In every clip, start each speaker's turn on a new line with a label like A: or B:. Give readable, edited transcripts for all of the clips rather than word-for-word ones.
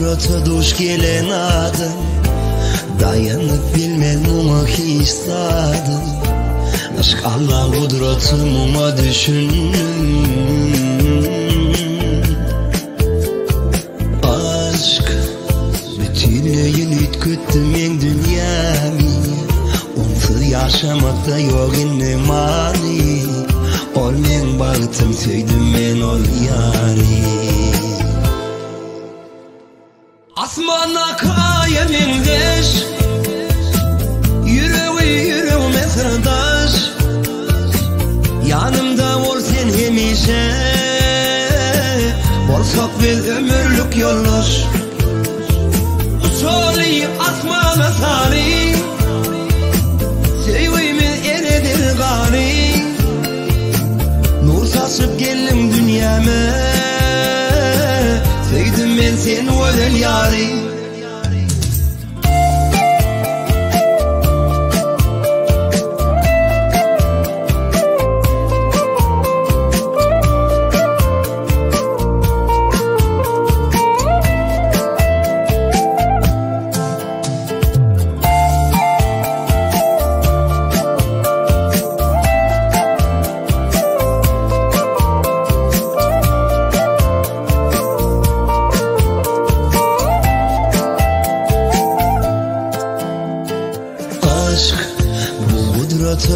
A: kudreti duş gelen adam, dayanıp bilmez muma hisladım. Aşk Allah kudreti muma düşündüm. Aşk bütünlüğün ütküttüm en dünyamı. Onsuz yaşamakta yok inne mani. Ol men bağıtım söydüm men ol yari. Asmana kayemin deş, yüreğime sırdaş. Yanımda ol sen hemişe, bolsak biz ömürlük yoldaş. Uçoli asmana sari, sevgimin eredir gani. Nur saçıp geldim dünyama, sevdim ben seni özel yari.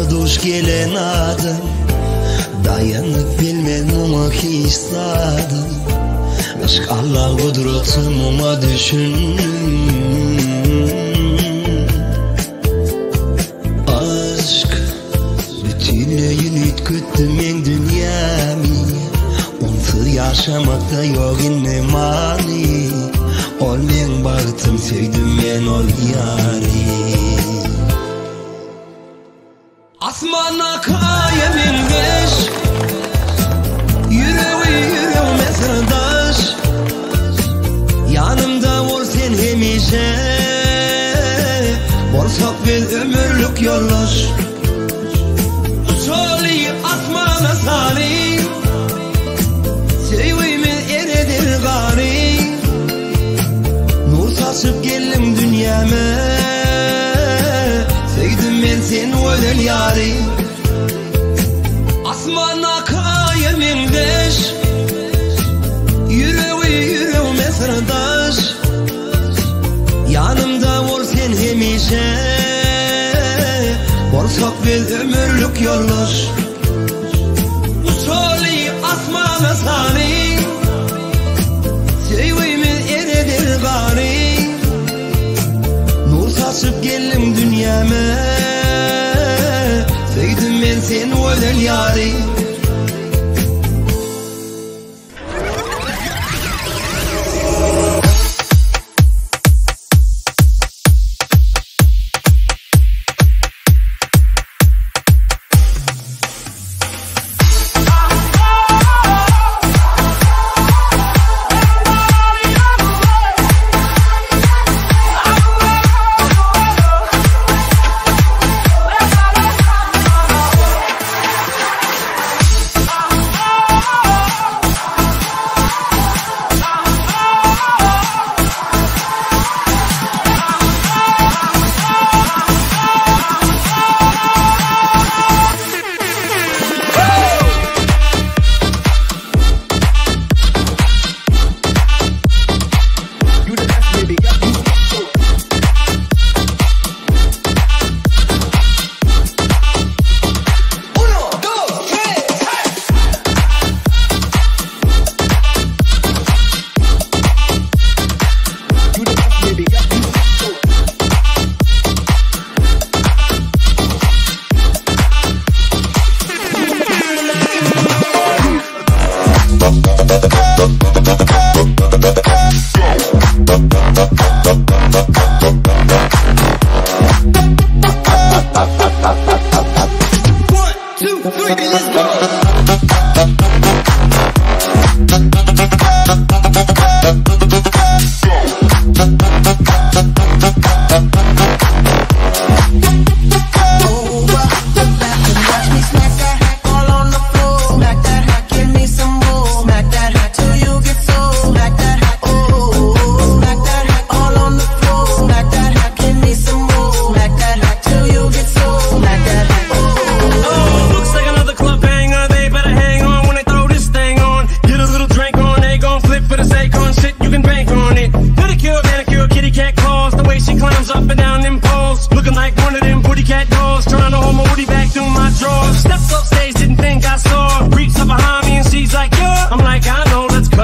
A: Duş gelen adam, dayanıp bilmez muma hisladım. Aşk Allah kudreti muma düşündüm. Aşk bütünlüğün ütküttüm en dünyamı. Onsuz yaşamakta yok inne mani. Ol men bağıtım sevdim men ol yari. Asmana kayemin deş, yüreğime sırdaş. Yanımda ol sen hemişe, bolsak biz ömürlük yoldaş. Uçoli asmana sari, sevgimin eredir gani. Nur saçıp geldim dünyama, sevdim ben seni özel yari. Asmana kayemin deş, yüreğime sırdaş. Yanımda ol sen hemişe, bolsak biz ömürlük yoldaş. Uçoli asmana sari, sevgimin eredir gani. Nur saçıp geldim dünyama, sevdim ben seni özel yari.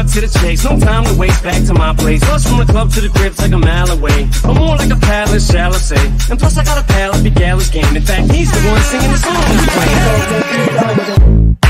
B: cut to the chase, no time to waste, back to my place. Bus from the club to the crib's like a mile away. I'm more like a palace, shall I say. And plus I got a pal at Big Gala's game. In fact, he's the one singing the song I'm playing.